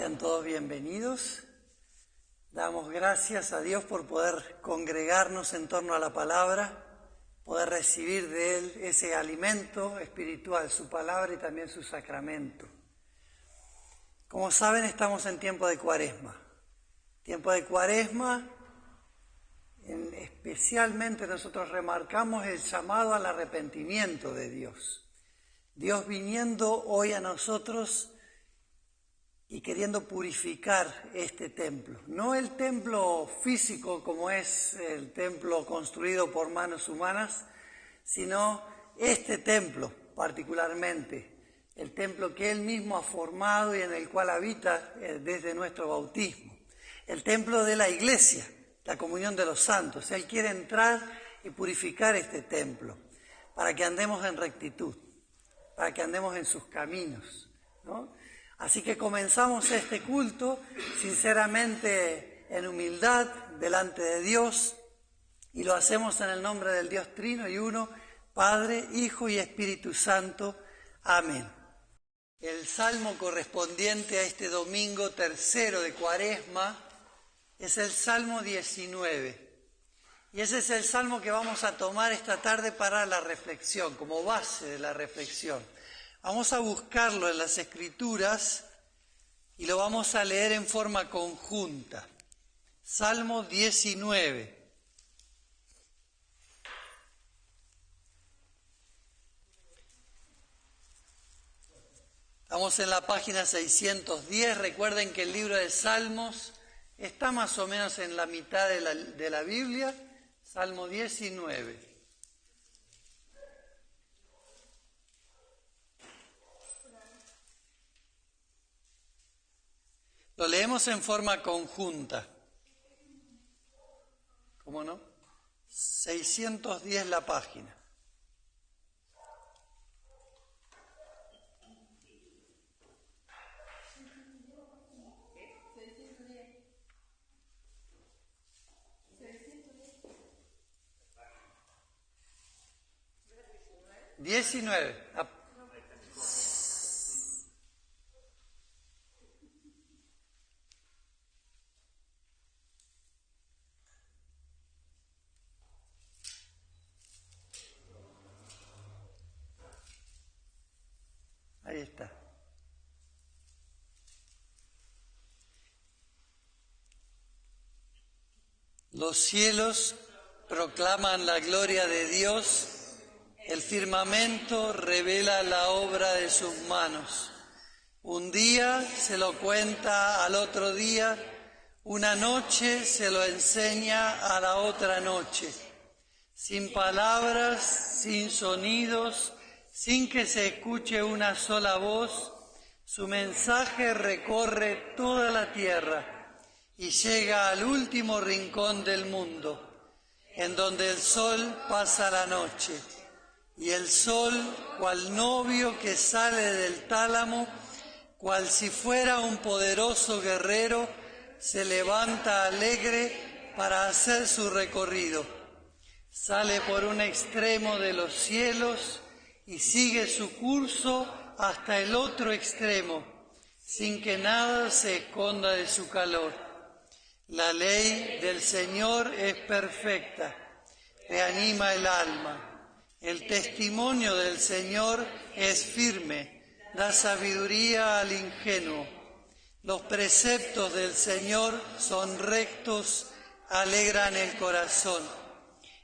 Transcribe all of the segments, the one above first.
Sean todos bienvenidos. Damos gracias a Dios por poder congregarnos en torno a la palabra, poder recibir de Él ese alimento espiritual, su palabra y también su sacramento. Como saben, estamos en tiempo de Cuaresma. Tiempo de Cuaresma, especialmente nosotros remarcamos el llamado al arrepentimiento de Dios. Dios viniendo hoy a nosotros y queriendo purificar este templo. No el templo físico como es el templo construido por manos humanas, sino este templo particularmente, el templo que Él mismo ha formado y en el cual habita desde nuestro bautismo. El templo de la Iglesia, la comunión de los santos. Él quiere entrar y purificar este templo para que andemos en rectitud, para que andemos en sus caminos, ¿no? Así que comenzamos este culto sinceramente en humildad delante de Dios y lo hacemos en el nombre del Dios Trino y Uno, Padre, Hijo y Espíritu Santo. Amén. El salmo correspondiente a este domingo tercero de Cuaresma es el Salmo 19. Y ese es el salmo que vamos a tomar esta tarde para la reflexión, como base de la reflexión. Vamos a buscarlo en las Escrituras y lo vamos a leer en forma conjunta. Salmo 19. Estamos en la página 610. Recuerden que el libro de Salmos está más o menos en la mitad de la Biblia. Salmo 19. Lo leemos en forma conjunta. ¿Cómo no? 610 la página. Diecinueve. Ahí está. Los cielos proclaman la gloria de Dios, el firmamento revela la obra de sus manos. Un día se lo cuenta al otro día, una noche se lo enseña a la otra noche. Sin palabras, sin sonidos, sin que se escuche una sola voz, su mensaje recorre toda la tierra y llega al último rincón del mundo, en donde el sol pasa la noche. Y el sol, cual novio que sale del tálamo, cual si fuera un poderoso guerrero, se levanta alegre para hacer su recorrido. Sale por un extremo de los cielos y sigue su curso hasta el otro extremo, sin que nada se esconda de su calor. La ley del Señor es perfecta, reanima el alma. El testimonio del Señor es firme, da sabiduría al ingenuo. Los preceptos del Señor son rectos, alegran el corazón.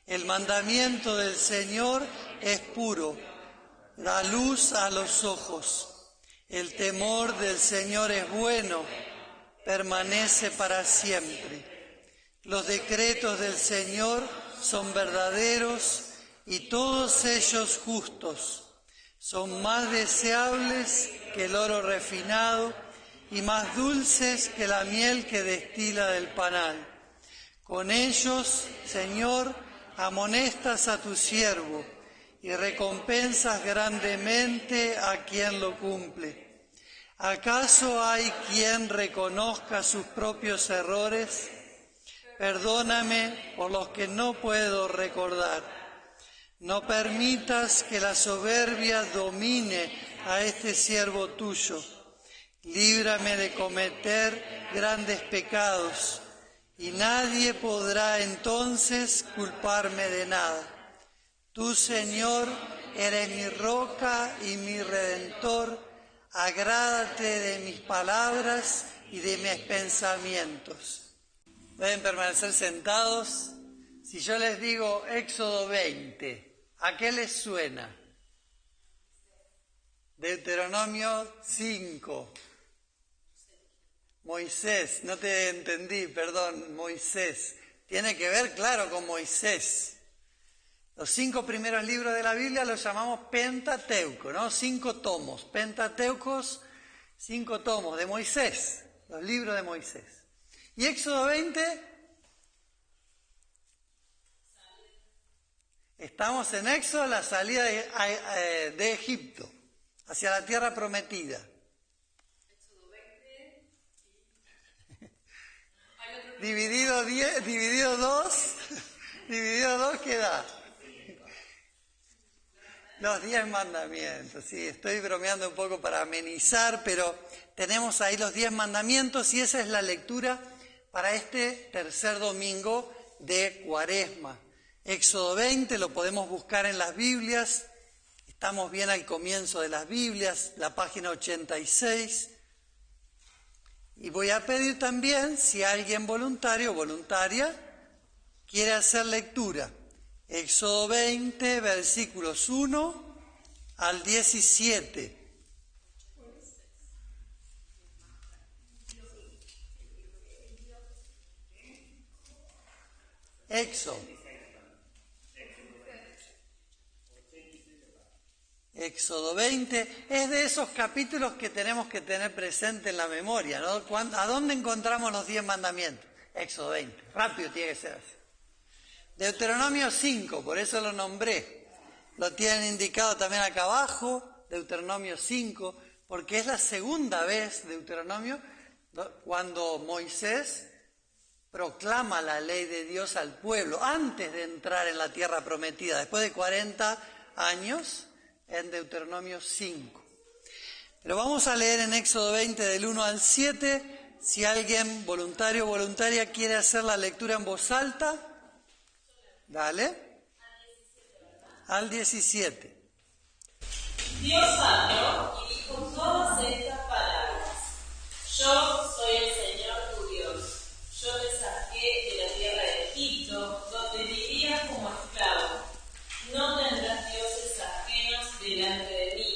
El mandamiento del Señor es puro, da luz a los ojos. El temor del Señor es bueno, permanece para siempre. Los decretos del Señor son verdaderos y todos ellos justos. Son más deseables que el oro refinado y más dulces que la miel que destila del panal. Con ellos, Señor, amonestas a tu siervo y recompensas grandemente a quien lo cumple. ¿Acaso hay quien reconozca sus propios errores? Perdóname por los que no puedo recordar. No permitas que la soberbia domine a este siervo tuyo. líbrame de cometer grandes pecados, y nadie podrá entonces culparme de nada. Tú, Señor, eres mi roca y mi redentor, agrádate de mis palabras y de mis pensamientos. Pueden permanecer sentados. Si yo les digo Éxodo 20, ¿a qué les suena? Deuteronomio 5. Moisés, no te entendí, perdón, Moisés. Tiene que ver, claro, con Moisés. Los 5 primeros libros de la Biblia los llamamos Pentateuco, ¿no? 5 tomos, Pentateucos, 5 tomos de Moisés, los libros de Moisés. Y Éxodo 20, estamos en Éxodo, la salida de Egipto, hacia la tierra prometida. Éxodo 20. Dividido 2, ¿qué da? Los 10 mandamientos, sí, estoy bromeando un poco para amenizar, pero tenemos ahí los 10 mandamientos y esa es la lectura para este tercer domingo de Cuaresma. Éxodo 20 lo podemos buscar en las Biblias, estamos bien al comienzo de las Biblias, la página 86. Y voy a pedir también, si alguien voluntario o voluntaria quiere hacer lectura. Éxodo 20, versículos 1 al 17. Éxodo 20 es de esos capítulos que tenemos que tener presente en la memoria, ¿no? ¿A dónde encontramos los 10 mandamientos? Éxodo 20, rápido tiene que ser así. Deuteronomio 5, por eso lo nombré. Lo tienen indicado también acá abajo, Deuteronomio 5, porque es la segunda vez, Deuteronomio, cuando Moisés proclama la ley de Dios al pueblo, antes de entrar en la tierra prometida, después de 40 años, en Deuteronomio 5. Pero vamos a leer en Éxodo 20 del 1 al 7, si alguien voluntario o voluntaria quiere hacer la lectura en voz alta. Dale. Al 17. Dios habló y dijo todas estas palabras. Yo soy el Señor tu Dios. Yo te saqué de la tierra de Egipto, donde vivías como esclavo. No tendrás dioses ajenos delante de mí.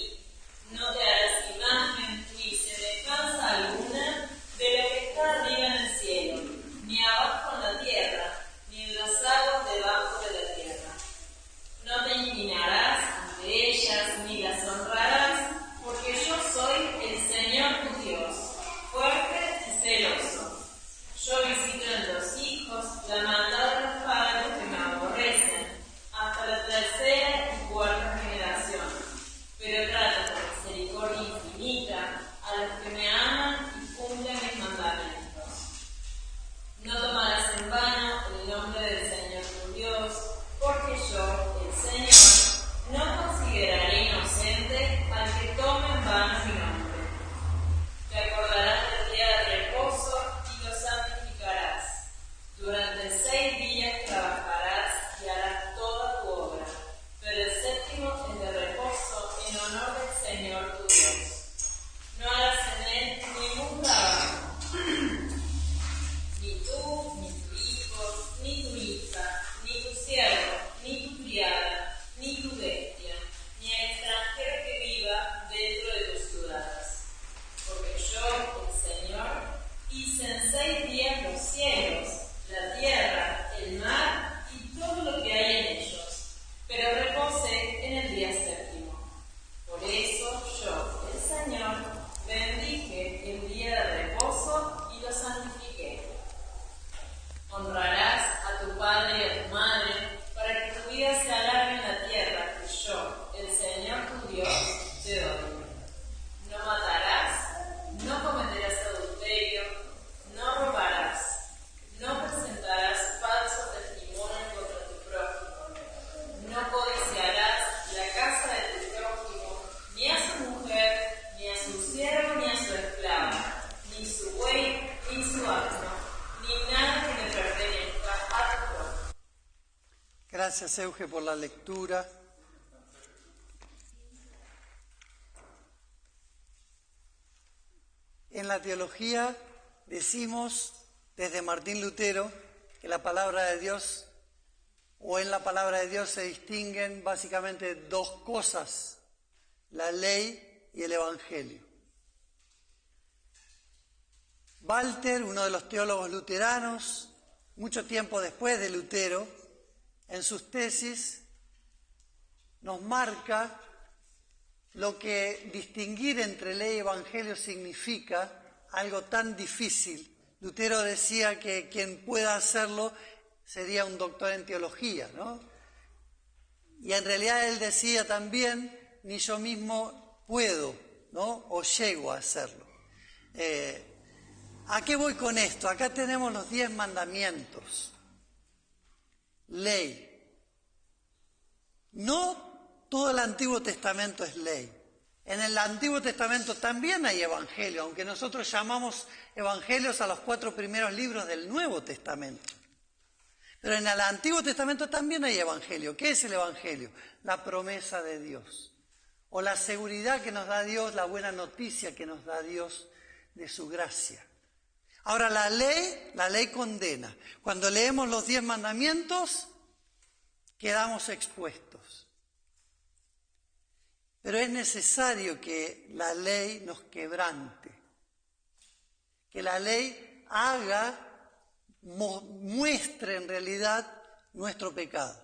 No te harás imagen ni semejanza alguna de lo que está arriba en el cielo, ni abajo en la tierra, ni en las aguas debajo de la tierra. No te inclinarás ante ellas, ni las honrarás, porque yo soy el Señor tu Dios, fuerte y celoso. Yo visito en los hijos la maldad de los padres que me aborrecen, hasta la tercera y cuarta generación. Pero trato con misericordia infinita a los que me aman y cumplen mis mandamientos. No tomarás en vano el nombre del Señor tu Dios, porque yo, el Señor, no consideraré inocente al que tome en vano mi nombre. Te acordarás del día de reposo y lo santificarás. Durante 6 días trabajarás y harás toda tu obra, pero el séptimo es de reposo en honor del Señor tu Dios. No harás en él ningún trabajo, ni tú, ni tu hijo, ni tu hija, ni tu siervo, ni tu criada, ni tu bestia, ni el extranjero que viva dentro de tus ciudades. Porque yo, el Señor, hice en 6 días los cielos, la tierra, el mar y todo lo que hay en ellos, pero reposé en el día séptimo. Por eso yo, el Señor, bendije el día de reposo y lo santifiqué. Honrarás a tu padre y a tu madre, para que tu vida se alargue en la tierra que yo, el Señor tu Dios, te doy. No matarás, no cometerás adulterio, no robarás, Gracias, Euge, por la lectura. En la teología decimos desde Martín Lutero que la palabra de Dios, o en la palabra de Dios se distinguen básicamente dos cosas: la ley y el Evangelio. Walter, uno de los teólogos luteranos, mucho tiempo después de Lutero, en sus tesis nos marca lo que distinguir entre ley y evangelio significa, algo tan difícil. Lutero decía que quien pueda hacerlo sería un doctor en teología, ¿no? Y en realidad él decía también, ni yo mismo puedo, ¿no? O llego a hacerlo. ¿A qué voy con esto? Acá tenemos los 10 mandamientos. Ley. No todo el Antiguo Testamento es ley. En el Antiguo Testamento también hay evangelio, aunque nosotros llamamos evangelios a los 4 primeros libros del Nuevo Testamento. Pero en el Antiguo Testamento también hay evangelio. ¿Qué es el evangelio? La promesa de Dios. O la seguridad que nos da Dios, la buena noticia que nos da Dios de su gracia. Ahora, la ley condena. Cuando leemos los 10 mandamientos, quedamos expuestos. Pero es necesario que la ley nos quebrante, que la ley muestre en realidad nuestro pecado,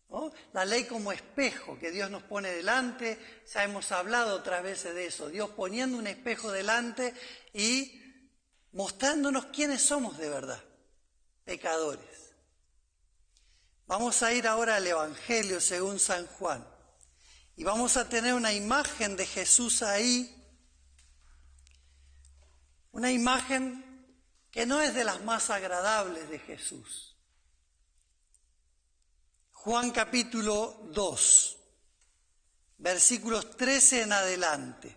¿no? La ley como espejo que Dios nos pone delante, ya hemos hablado otras veces de eso, Dios poniendo un espejo delante y mostrándonos quiénes somos de verdad, pecadores. Vamos a ir ahora al Evangelio según San Juan y vamos a tener una imagen de Jesús ahí, una imagen que no es de las más agradables de Jesús. Juan capítulo 2, versículos 13 en adelante.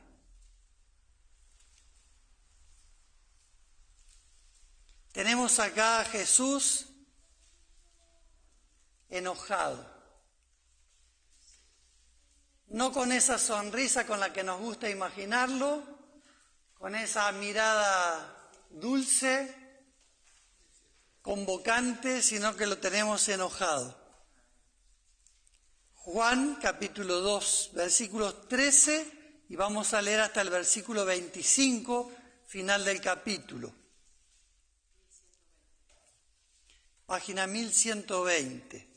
Tenemos acá a Jesús enojado, no con esa sonrisa con la que nos gusta imaginarlo, con esa mirada dulce, convocante, sino que lo tenemos enojado. Juan capítulo 2, versículos 13, y vamos a leer hasta el versículo 25, final del capítulo. Página 1120.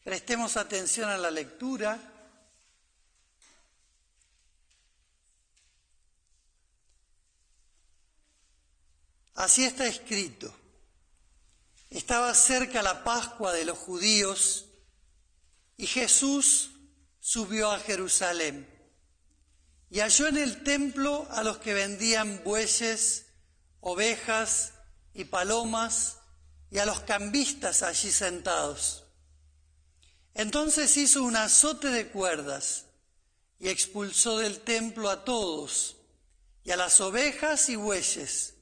Prestemos atención a la lectura. Así está escrito. Estaba cerca la Pascua de los judíos y Jesús subió a Jerusalén. Y halló en el templo a los que vendían bueyes, ovejas y palomas, y a los cambistas allí sentados. Entonces hizo un azote de cuerdas y expulsó del templo a todos, y a las ovejas y bueyes.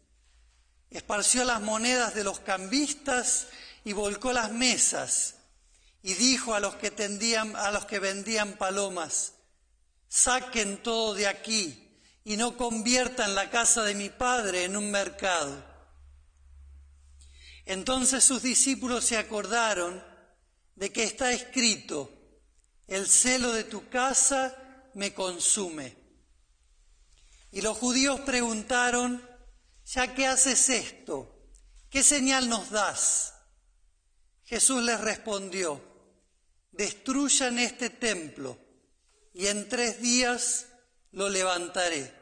Esparció las monedas de los cambistas y volcó las mesas, y dijo a los que vendían palomas: saquen todo de aquí y no conviertan la casa de mi Padre en un mercado. Entonces sus discípulos se acordaron de que está escrito: el celo de tu casa me consume. Y los judíos preguntaron: ¿ya que haces esto? ¿Qué señal nos das? Jesús les respondió: destruyan este templo y en 3 días lo levantaré.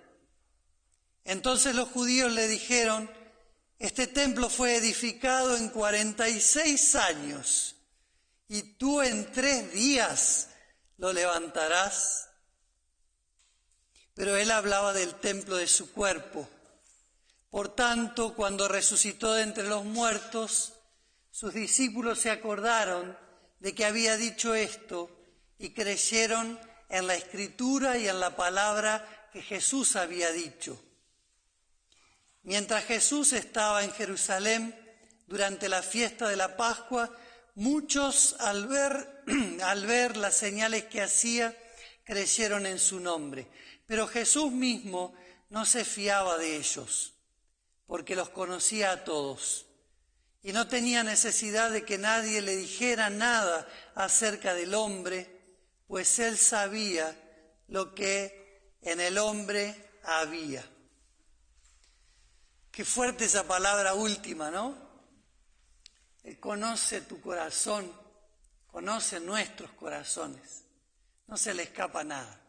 Entonces los judíos le dijeron: este templo fue edificado en 46 años, y tú en 3 días lo levantarás. Pero él hablaba del templo de su cuerpo. Por tanto, cuando resucitó de entre los muertos, sus discípulos se acordaron de que había dicho esto y creyeron en la Escritura y en la palabra que Jesús había dicho. Mientras Jesús estaba en Jerusalén, durante la fiesta de la Pascua, muchos al ver las señales que hacía, creyeron en su nombre. Pero Jesús mismo no se fiaba de ellos, porque los conocía a todos, y no tenía necesidad de que nadie le dijera nada acerca del hombre, pues él sabía lo que en el hombre había. Qué fuerte esa palabra última, ¿no? Él conoce tu corazón, conoce nuestros corazones, no se le escapa nada.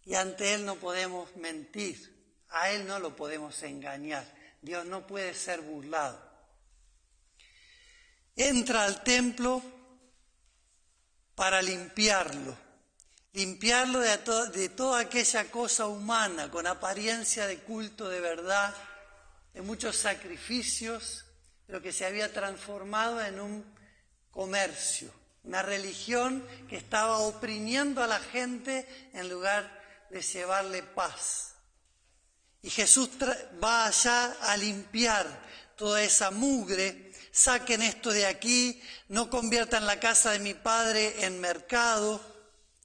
Y ante Él no podemos mentir, a Él no lo podemos engañar, Dios no puede ser burlado. Entra al templo para limpiarlo de toda aquella cosa humana con apariencia de culto de verdad, de muchos sacrificios, pero que se había transformado en un comercio, una religión que estaba oprimiendo a la gente en lugar de llevarle paz. Y Jesús va allá a limpiar toda esa mugre. Saquen esto de aquí, no conviertan la casa de mi Padre en mercado,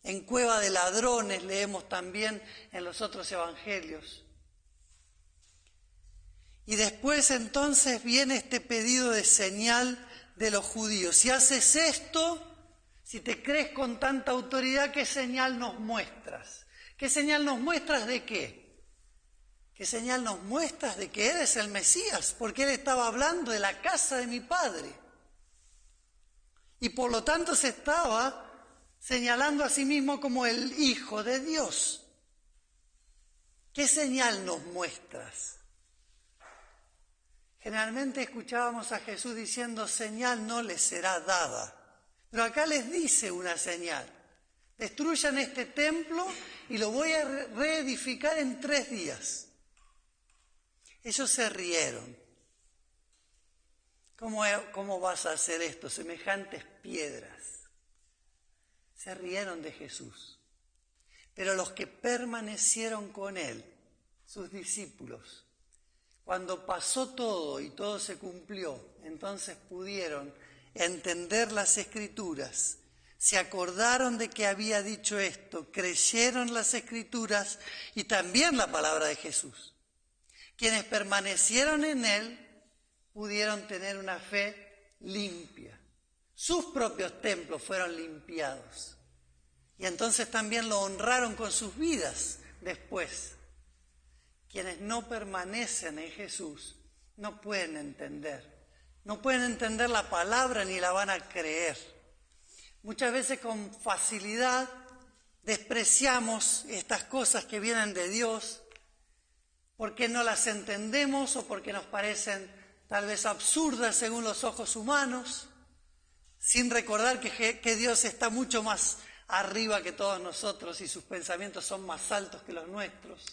en cueva de ladrones, leemos también en los otros evangelios. Y después entonces viene este pedido de señal de los judíos. Si haces esto, si te crees con tanta autoridad, ¿qué señal nos muestras? ¿Qué señal nos muestras de qué? ¿Qué señal nos muestras de que eres el Mesías? Porque él estaba hablando de la casa de mi Padre. Y por lo tanto se estaba señalando a sí mismo como el Hijo de Dios. ¿Qué señal nos muestras? Generalmente escuchábamos a Jesús diciendo, señal no les será dada. Pero acá les dice una señal. Destruyan este templo y lo voy a reedificar en 3 días. Ellos se rieron. ¿Cómo vas a hacer esto? Semejantes piedras. Se rieron de Jesús. Pero los que permanecieron con él, sus discípulos, cuando pasó todo y todo se cumplió, entonces pudieron entender las Escrituras, se acordaron de que había dicho esto, creyeron las Escrituras y también la palabra de Jesús. Quienes permanecieron en él pudieron tener una fe limpia. Sus propios templos fueron limpiados. Y entonces también lo honraron con sus vidas después. Quienes no permanecen en Jesús no pueden entender. No pueden entender la palabra ni la van a creer. Muchas veces con facilidad despreciamos estas cosas que vienen de Dios porque no las entendemos o porque nos parecen tal vez absurdas según los ojos humanos, sin recordar que Dios está mucho más arriba que todos nosotros y sus pensamientos son más altos que los nuestros.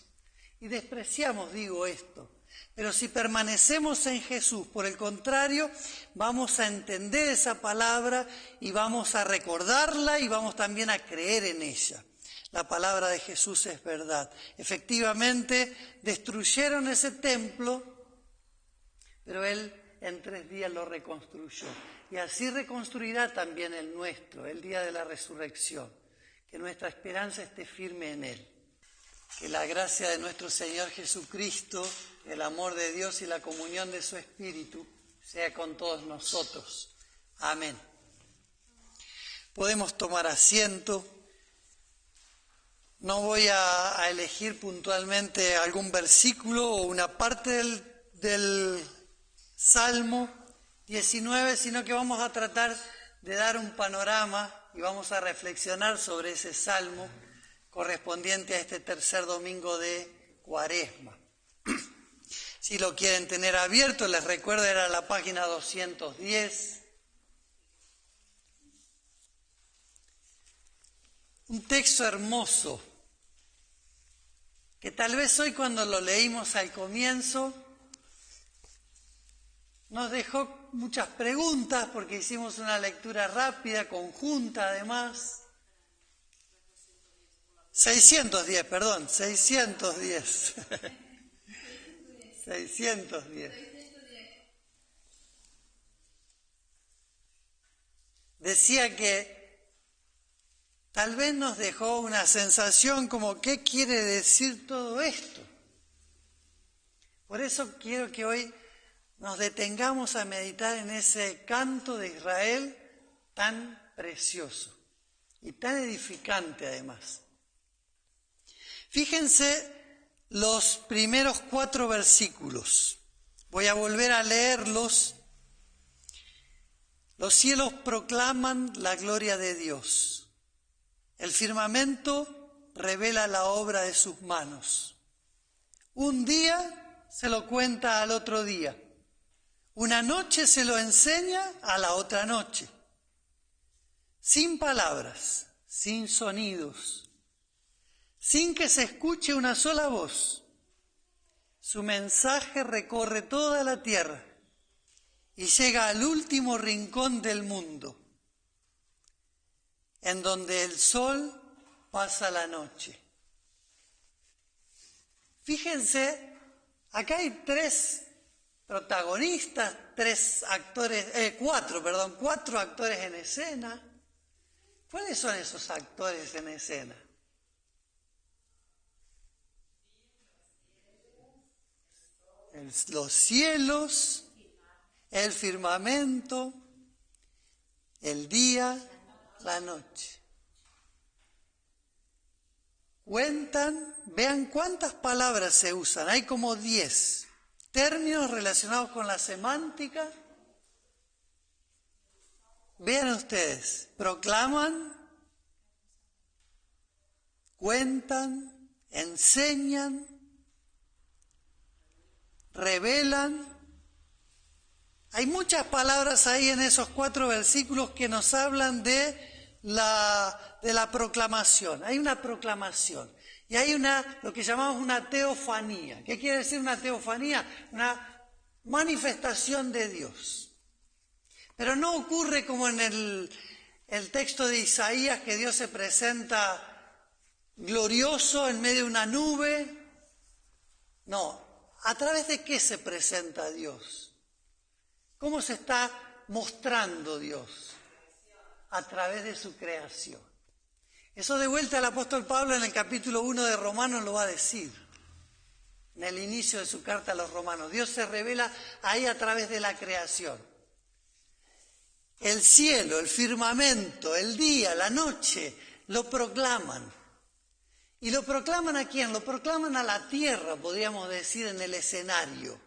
Y despreciamos, digo, esto. Pero si permanecemos en Jesús, por el contrario, vamos a entender esa palabra y vamos a recordarla y vamos también a creer en ella. La palabra de Jesús es verdad. Efectivamente, destruyeron ese templo, pero Él en 3 días lo reconstruyó. Y así reconstruirá también el nuestro, el día de la resurrección. Que nuestra esperanza esté firme en Él. Que la gracia de nuestro Señor Jesucristo, el amor de Dios y la comunión de su Espíritu sea con todos nosotros. Amén. Podemos tomar asiento. No voy a elegir puntualmente algún versículo o una parte del Salmo 19, sino que vamos a tratar de dar un panorama y vamos a reflexionar sobre ese Salmo correspondiente a este tercer domingo de Cuaresma. Si lo quieren tener abierto, les recuerdo, era la página 210. Un texto hermoso, que tal vez hoy cuando lo leímos al comienzo, nos dejó muchas preguntas, porque hicimos una lectura rápida, conjunta además. 610. 610. decía que tal vez nos dejó una sensación como, ¿qué quiere decir todo esto? Por eso quiero que hoy nos detengamos a meditar en ese canto de Israel tan precioso y tan edificante además. Fíjense los primeros 4 versículos. Voy a volver a leerlos. Los cielos proclaman la gloria de Dios. El firmamento revela la obra de sus manos. Un día se lo cuenta al otro día. Una noche se lo enseña a la otra noche. Sin palabras, sin sonidos, sin que se escuche una sola voz. Su mensaje recorre toda la tierra y llega al último rincón del mundo, en donde el sol pasa la noche. Fíjense, acá hay 3 protagonistas, 4 actores en escena. ¿Cuáles son esos actores en escena? Los cielos, el firmamento, el día, la noche. Cuentan, vean cuántas palabras se usan, hay como 10 términos relacionados con la semántica. Vean ustedes, proclaman, cuentan, enseñan, revelan. Hay muchas palabras ahí en esos 4 versículos que nos hablan de la proclamación. Hay una proclamación y hay lo que llamamos una teofanía. ¿Qué quiere decir una teofanía? Una manifestación de Dios. Pero no ocurre como en el texto de Isaías, que Dios se presenta glorioso en medio de una nube. No, ¿a través de qué se presenta Dios? ¿Cómo se está mostrando Dios? A través de su creación. Eso de vuelta el apóstol Pablo en el capítulo 1 de Romanos lo va a decir. En el inicio de su carta a los romanos. Dios se revela ahí a través de la creación. El cielo, el firmamento, el día, la noche, lo proclaman. ¿Y lo proclaman a quién? Lo proclaman a la tierra, podríamos decir, en el escenario.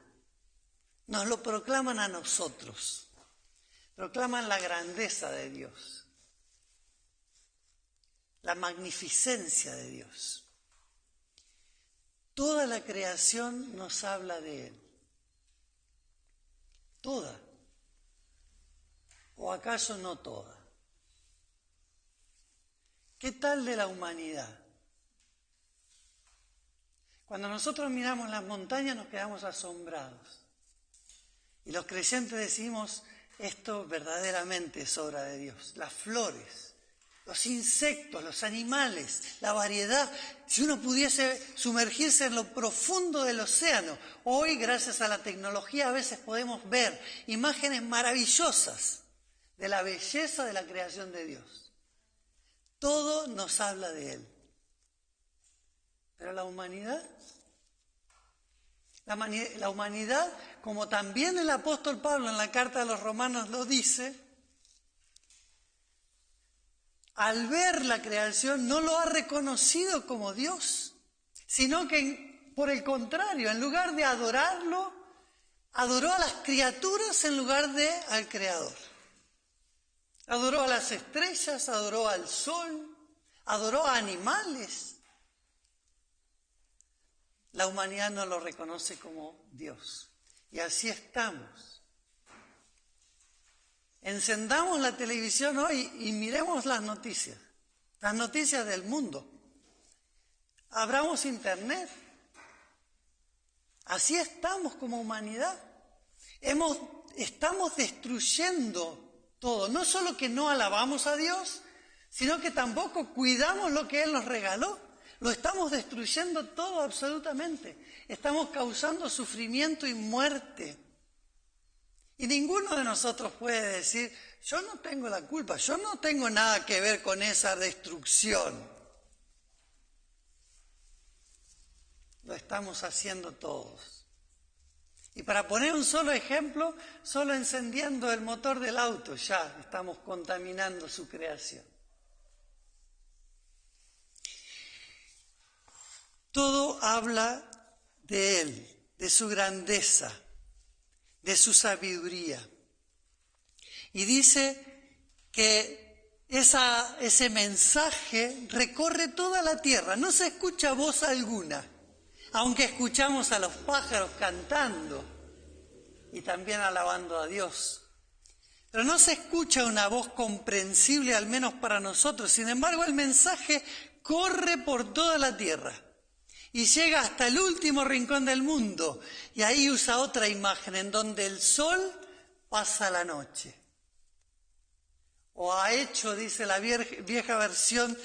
Nos lo proclaman a nosotros. Proclaman la grandeza de Dios. La magnificencia de Dios. Toda la creación nos habla de Él. Toda. ¿O acaso no toda? ¿Qué tal de la humanidad? Cuando nosotros miramos las montañas nos quedamos asombrados. Y los creyentes decimos, esto verdaderamente es obra de Dios. Las flores, los insectos, los animales, la variedad. Si uno pudiese sumergirse en lo profundo del océano, hoy gracias a la tecnología a veces podemos ver imágenes maravillosas de la belleza de la creación de Dios. Todo nos habla de Él. Pero la humanidad, como también el apóstol Pablo en la carta a los romanos lo dice, al ver la creación no lo ha reconocido como Dios, sino que por el contrario, en lugar de adorarlo, adoró a las criaturas en lugar de al Creador. Adoró a las estrellas, adoró al sol, adoró a animales. La humanidad no lo reconoce como Dios. Y así estamos. Encendamos la televisión hoy y miremos las noticias del mundo. Abramos internet. Así estamos como humanidad. Estamos destruyendo todo. No solo que no alabamos a Dios, sino que tampoco cuidamos lo que Él nos regaló. Lo estamos destruyendo todo absolutamente. Estamos causando sufrimiento y muerte. Y ninguno de nosotros puede decir, yo no tengo la culpa, yo no tengo nada que ver con esa destrucción. Lo estamos haciendo todos. Y para poner un solo ejemplo, solo encendiendo el motor del auto ya estamos contaminando su creación. Todo habla de Él, de su grandeza, de su sabiduría. Y dice que ese mensaje recorre toda la tierra, no se escucha voz alguna, aunque escuchamos a los pájaros cantando y también alabando a Dios. Pero no se escucha una voz comprensible, al menos para nosotros. Sin embargo, el mensaje corre por toda la tierra y llega hasta el último rincón del mundo. Y ahí usa otra imagen en donde el sol pasa la noche. O ha hecho, dice la vieja versión,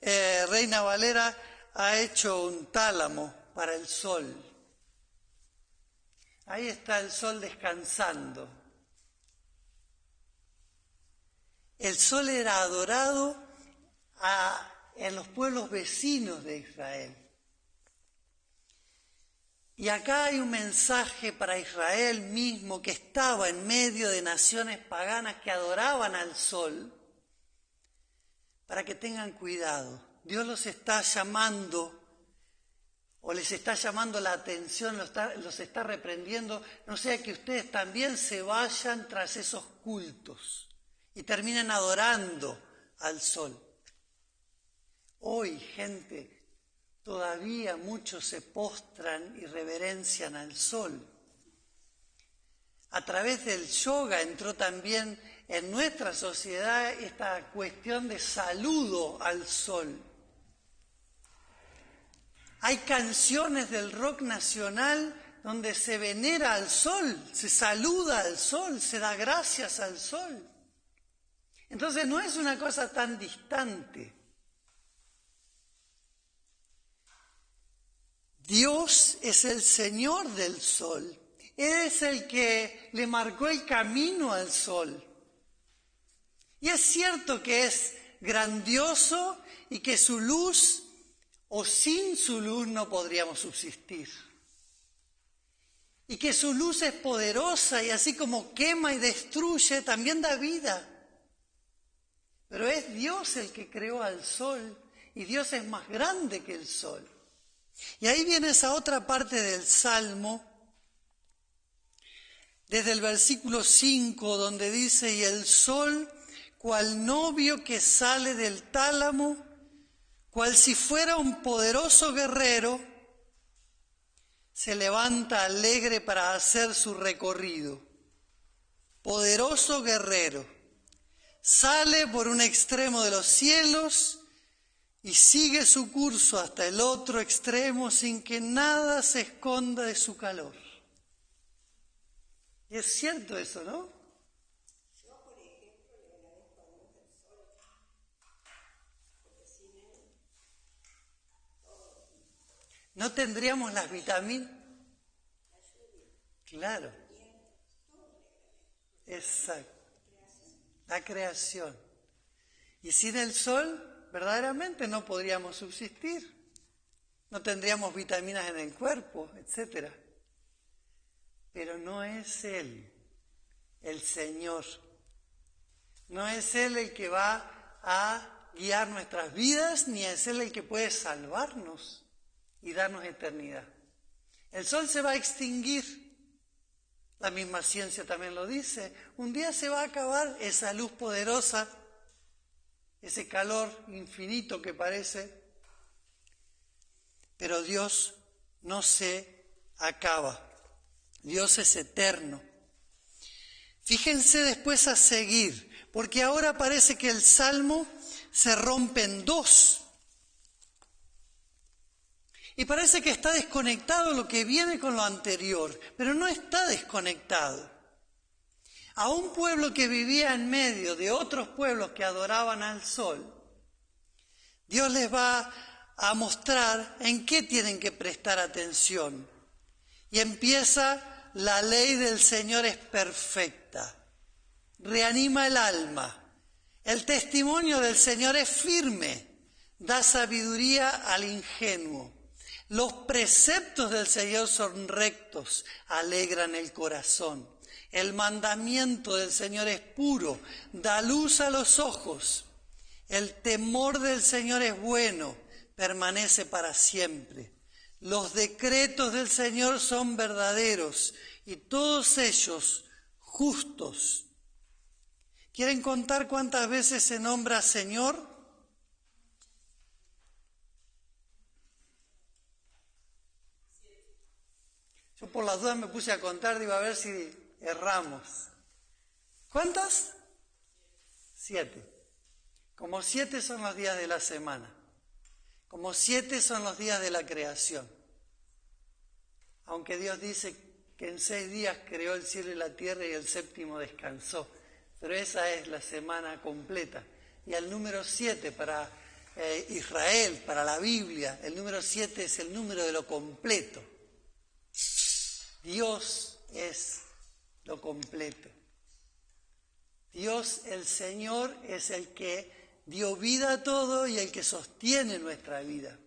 Reina Valera, ha hecho un tálamo para el sol. Ahí está el sol descansando. El sol era adorado en los pueblos vecinos de Israel. Y acá hay un mensaje para Israel mismo, que estaba en medio de naciones paganas que adoraban al sol, para que tengan cuidado. Dios los está llamando, o les está llamando la atención, los está reprendiendo, no sea que ustedes también se vayan tras esos cultos y terminen adorando al sol. Hoy, gente, todavía muchos se postran y reverencian al sol. A través del yoga entró también en nuestra sociedad esta cuestión de saludo al sol. Hay canciones del rock nacional donde se venera al sol, se saluda al sol, se da gracias al sol. Entonces no es una cosa tan distante. Dios es el Señor del sol. Él es el que le marcó el camino al sol. Y es cierto que es grandioso y que su luz, o sin su luz, no podríamos subsistir. Y que su luz es poderosa y así como quema y destruye, también da vida. Pero es Dios el que creó al sol y Dios es más grande que el sol. Y ahí viene esa otra parte del Salmo, desde el versículo 5, donde dice, y el sol, cual novio que sale del tálamo, cual si fuera un poderoso guerrero, se levanta alegre para hacer su recorrido. Poderoso guerrero, sale por un extremo de los cielos y sigue su curso hasta el otro extremo sin que nada se esconda de su calor. Y es cierto eso, ¿no? Yo, por ejemplo, le agradezco a Dios del sol, porque sin él todo. No tendríamos las vitaminas. Claro. Exacto. La creación. Y sin el sol, verdaderamente no podríamos subsistir. No tendríamos vitaminas en el cuerpo, etc. Pero no es Él, el Señor. No es Él el que va a guiar nuestras vidas, ni es Él el que puede salvarnos y darnos eternidad. El sol se va a extinguir. La misma ciencia también lo dice. Un día se va a acabar esa luz poderosa, ese calor infinito que parece, pero Dios no se acaba. Dios es eterno. Fíjense después a seguir, porque ahora parece que el Salmo se rompe en dos. Y parece que está desconectado lo que viene con lo anterior, pero no está desconectado. A un pueblo que vivía en medio de otros pueblos que adoraban al sol, Dios les va a mostrar en qué tienen que prestar atención. Y empieza la ley del Señor es perfecta, reanima el alma. El testimonio del Señor es firme, da sabiduría al ingenuo. Los preceptos del Señor son rectos, alegran el corazón. El mandamiento del Señor es puro, da luz a los ojos. El temor del Señor es bueno, permanece para siempre. Los decretos del Señor son verdaderos y todos ellos justos. ¿Quieren contar cuántas veces se nombra Señor? Yo por las dudas me puse a contar, digo, a ver si erramos. ¿Cuántos? 7. Como 7 son los días de la semana. Como 7 son los días de la creación. Aunque Dios dice que en 6 días creó el cielo y la tierra y el séptimo descansó. Pero esa es la semana completa. Y el número 7 para Israel, para la Biblia, el número 7 es el número de lo completo. Dios es lo completo. Dios, el Señor, es el que dio vida a todo y el que sostiene nuestra vida.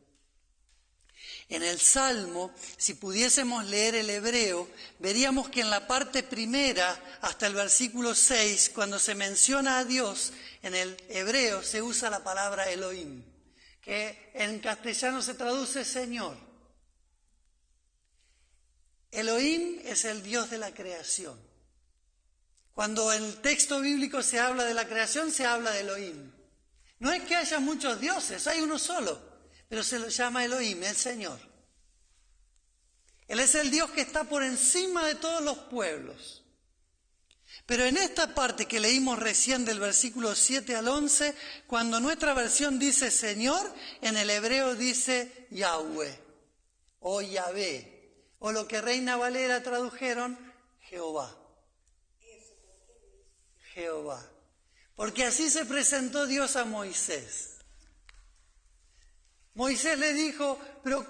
En el Salmo, si pudiésemos leer el hebreo, veríamos que en la parte primera, hasta el versículo 6, cuando se menciona a Dios, en el hebreo se usa la palabra Elohim, que en castellano se traduce Señor. Elohim es el Dios de la creación. Cuando en el texto bíblico se habla de la creación, se habla de Elohim. No es que haya muchos dioses, hay uno solo, pero se lo llama Elohim, el Señor. Él es el Dios que está por encima de todos los pueblos. Pero en esta parte que leímos recién del versículo 7 al 11, cuando nuestra versión dice Señor, en el hebreo dice Yahweh o Yahvé, o lo que Reina Valera tradujeron Jehová. Jehová. Porque así se presentó Dios a Moisés. Moisés le dijo, pero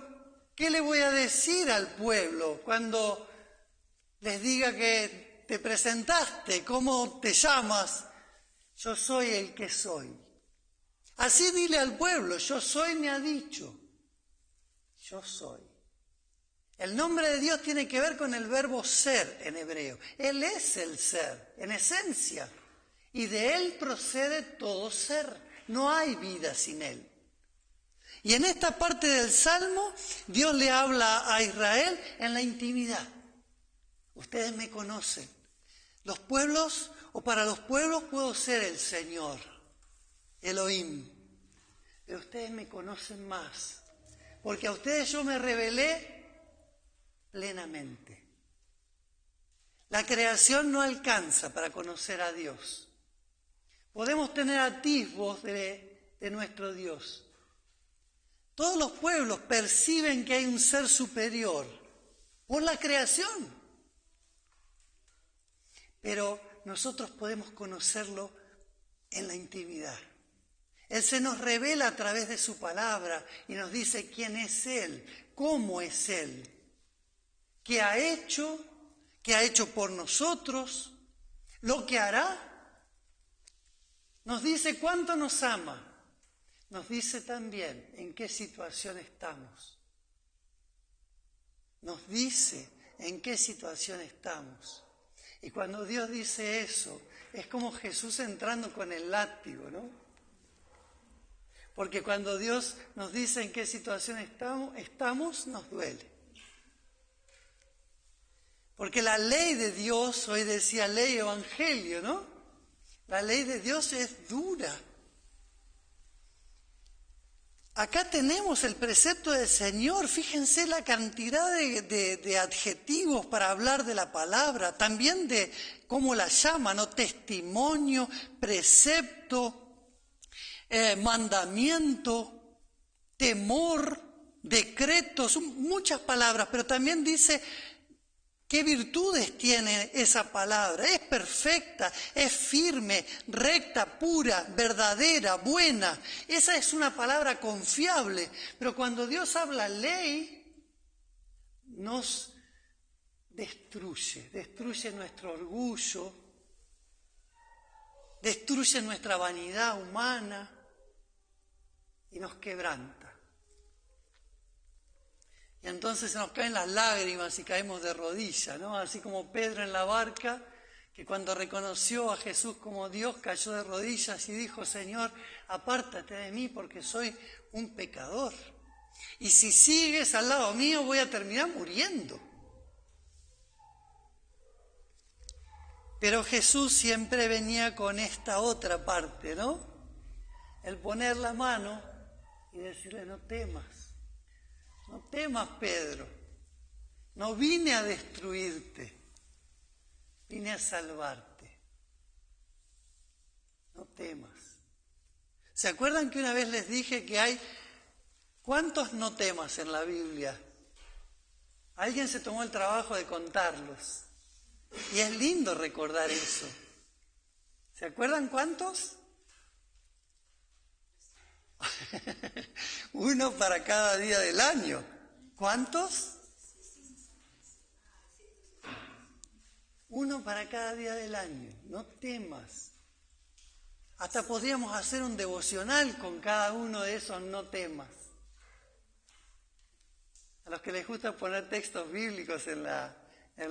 ¿qué le voy a decir al pueblo cuando les diga que te presentaste? ¿Cómo te llamas? Yo soy el que soy. Así dile al pueblo, yo soy me ha dicho. Yo soy. El nombre de Dios tiene que ver con el verbo ser en hebreo. Él es el ser, en esencia. Y de Él procede todo ser. No hay vida sin Él. Y en esta parte del Salmo, Dios le habla a Israel en la intimidad. Ustedes me conocen. Los pueblos, o para los pueblos puedo ser el Señor, Elohim. Pero ustedes me conocen más. Porque a ustedes yo me revelé plenamente. La creación no alcanza para conocer a Dios. Podemos tener atisbos de nuestro Dios. Todos los pueblos perciben que hay un ser superior por la creación. Pero nosotros podemos conocerlo en la intimidad. Él se nos revela a través de su palabra y nos dice quién es Él, cómo es Él, qué ha hecho por nosotros, lo que hará. Nos dice cuánto nos ama. Nos dice también en qué situación estamos. Nos dice en qué situación estamos. Y cuando Dios dice eso, es como Jesús entrando con el látigo, ¿no? Porque cuando Dios nos dice en qué situación estamos, nos duele. Porque la ley de Dios, hoy decía ley evangelio, ¿no? La ley de Dios es dura. Acá tenemos el precepto del Señor. Fíjense la cantidad de adjetivos para hablar de la palabra. También de cómo la llama, ¿no? Testimonio, precepto, mandamiento, temor, decretos, muchas palabras. Pero también dice ¿qué virtudes tiene esa palabra? Es perfecta, es firme, recta, pura, verdadera, buena. Esa es una palabra confiable. Pero cuando Dios habla ley, nos destruye nuestro orgullo, destruye nuestra vanidad humana y nos quebranta. Y entonces se nos caen las lágrimas y caemos de rodillas, ¿no? Así como Pedro en la barca, que cuando reconoció a Jesús como Dios cayó de rodillas y dijo: Señor, apártate de mí porque soy un pecador. Y si sigues al lado mío voy a terminar muriendo. Pero Jesús siempre venía con esta otra parte, ¿no? El poner la mano y decirle: no temas, Pedro, no vine a destruirte, vine a salvarte, no temas. ¿Se acuerdan que una vez les dije que hay cuántos no temas en la Biblia? Alguien se tomó el trabajo de contarlos. Y es lindo recordar eso. ¿Se acuerdan cuántos? Uno para cada día del año. ¿Cuántos? Uno para cada día del año. No temas. Hasta podríamos hacer un devocional con cada uno de esos no temas. A los que les gusta poner textos bíblicos en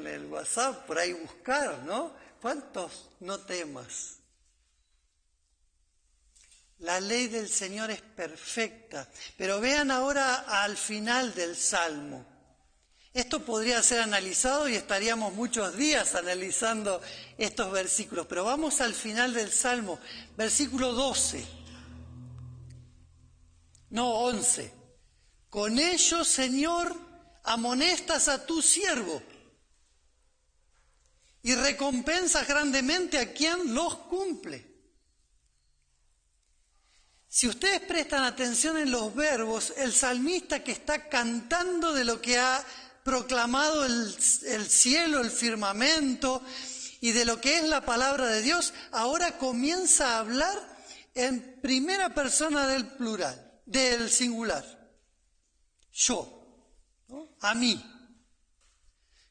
el WhatsApp, por ahí buscar, ¿no? ¿Cuántos no temas? La ley del Señor es perfecta. Pero vean ahora al final del Salmo. Esto podría ser analizado y estaríamos muchos días analizando estos versículos. Pero vamos al final del Salmo, versículo 12. No, 11. Con ellos, Señor, amonestas a tu siervo y recompensas grandemente a quien los cumple. Si ustedes prestan atención en los verbos, el salmista que está cantando de lo que ha proclamado el cielo, el firmamento y de lo que es la palabra de Dios, ahora comienza a hablar en primera persona del plural, del singular. Yo, ¿no? A mí.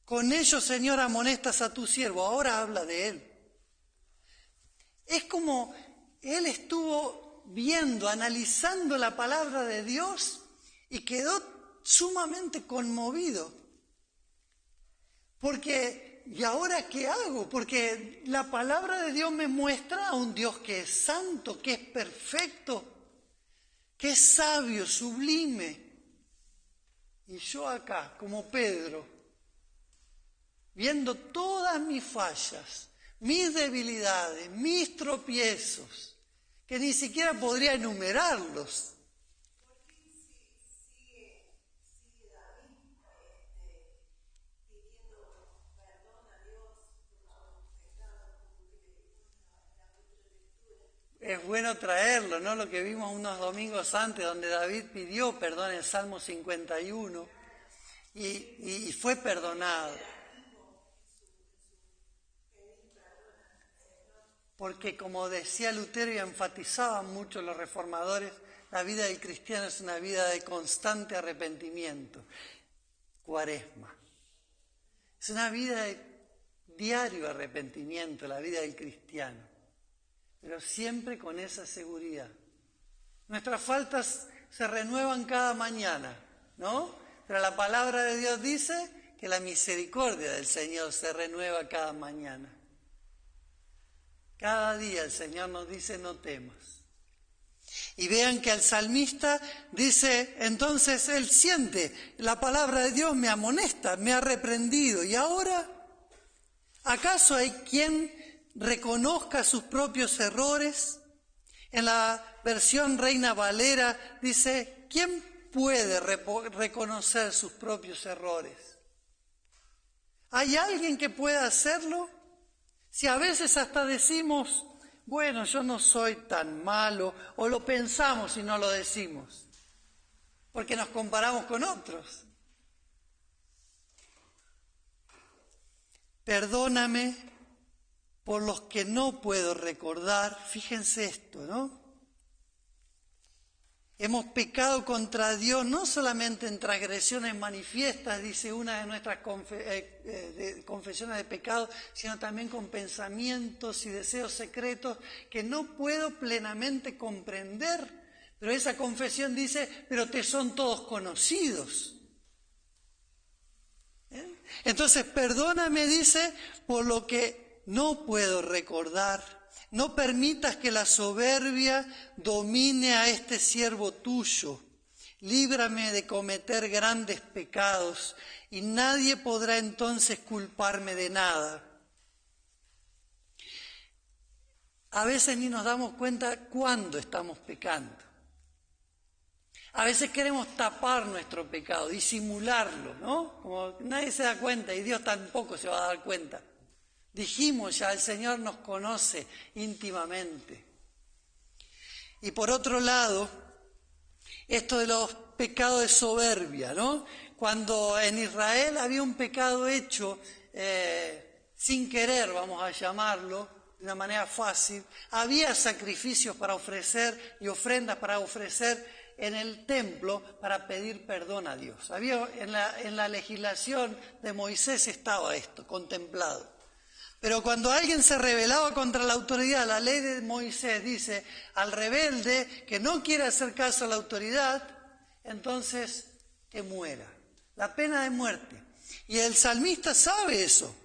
Con ellos, Señor, amonestas a tu siervo. Ahora habla de él. Es como él estuvo viendo, analizando la palabra de Dios y quedó sumamente conmovido. Porque, ¿y ahora qué hago? Porque la palabra de Dios me muestra a un Dios que es santo, que es perfecto, que es sabio, sublime. Y yo acá, como Pedro, viendo todas mis fallas, mis debilidades, mis tropiezos, que ni siquiera podría enumerarlos. ¿Por qué sigue David pidiendo perdón a Dios por sus pecados? Es bueno traerlo, ¿no? Lo que vimos unos domingos antes, donde David pidió perdón en Salmo 51 y fue perdonado. Porque como decía Lutero y enfatizaban mucho los reformadores, la vida del cristiano es una vida de constante arrepentimiento. Cuaresma. Es una vida de diario arrepentimiento, la vida del cristiano. Pero siempre con esa seguridad. Nuestras faltas se renuevan cada mañana, ¿no? Pero la palabra de Dios dice que la misericordia del Señor se renueva cada mañana. Cada día el Señor nos dice: no temas. Y vean que el salmista dice, entonces él siente, la palabra de Dios me amonesta, me ha reprendido. Y ahora, ¿acaso hay quien reconozca sus propios errores? En la versión Reina Valera dice, ¿quién puede reconocer sus propios errores? ¿Hay alguien que pueda hacerlo? Si a veces hasta decimos, bueno, yo no soy tan malo, o lo pensamos y no lo decimos, porque nos comparamos con otros. Perdóname por los que no puedo recordar. Fíjense esto, ¿no? Hemos pecado contra Dios no solamente en transgresiones manifiestas, dice una de nuestras confesiones de pecado, sino también con pensamientos y deseos secretos que no puedo plenamente comprender. Pero esa confesión dice, pero te son todos conocidos. Entonces, perdóname, dice, por lo que no puedo recordar. No permitas que la soberbia domine a este siervo tuyo. Líbrame de cometer grandes pecados y nadie podrá entonces culparme de nada. A veces ni nos damos cuenta cuándo estamos pecando. A veces queremos tapar nuestro pecado, disimularlo, ¿no? Como nadie se da cuenta y Dios tampoco se va a dar cuenta. Dijimos ya, el Señor nos conoce íntimamente. Y por otro lado, esto de los pecados de soberbia, ¿no? Cuando en Israel había un pecado hecho sin querer, vamos a llamarlo, de una manera fácil, había sacrificios para ofrecer y ofrendas para ofrecer en el templo para pedir perdón a Dios. Había en la legislación de Moisés estaba esto contemplado. Pero cuando alguien se rebelaba contra la autoridad, la ley de Moisés dice, al rebelde que no quiere hacer caso a la autoridad, entonces que muera. La pena de muerte. Y el salmista sabe eso.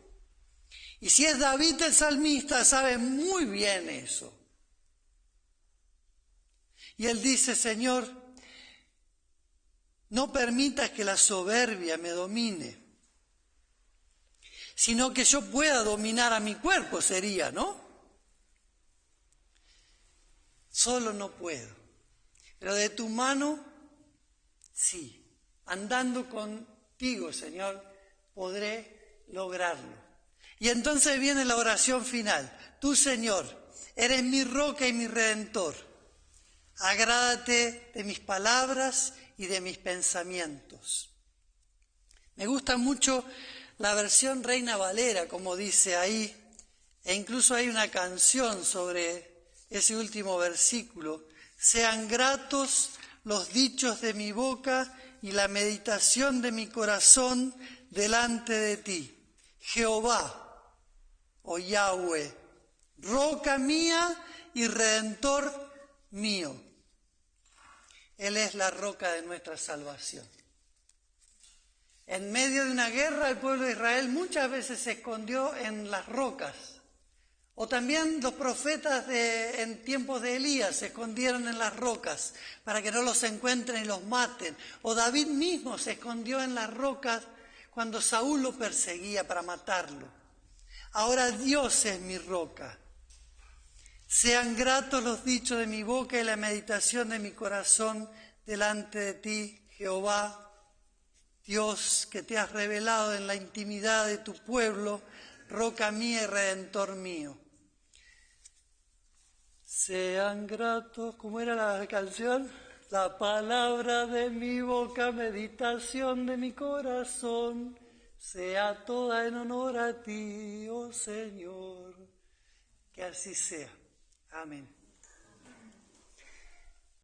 Y si es David el salmista, sabe muy bien eso. Y él dice, Señor, no permitas que la soberbia me domine, sino que yo pueda dominar a mi cuerpo, sería, ¿no? Solo no puedo, pero de tu mano, sí. Andando contigo, Señor, podré lograrlo. Y entonces viene la oración final. Tú, Señor, eres mi roca y mi redentor. Agrádate de mis palabras y de mis pensamientos. Me gusta mucho la versión Reina Valera, como dice ahí, e incluso hay una canción sobre ese último versículo. Sean gratos los dichos de mi boca y la meditación de mi corazón delante de ti. Jehová, o Yahweh, roca mía y redentor mío. Él es la roca de nuestra salvación. En medio de una guerra, el pueblo de Israel muchas veces se escondió en las rocas. O también los profetas en tiempos de Elías se escondieron en las rocas para que no los encuentren y los maten. O David mismo se escondió en las rocas cuando Saúl lo perseguía para matarlo. Ahora Dios es mi roca. Sean gratos los dichos de mi boca y la meditación de mi corazón delante de ti, Jehová, Dios, que te has revelado en la intimidad de tu pueblo, roca mía y redentor mío. Sean gratos, ¿cómo era la canción? La palabra de mi boca, meditación de mi corazón, sea toda en honor a ti, oh Señor. Que así sea. Amén.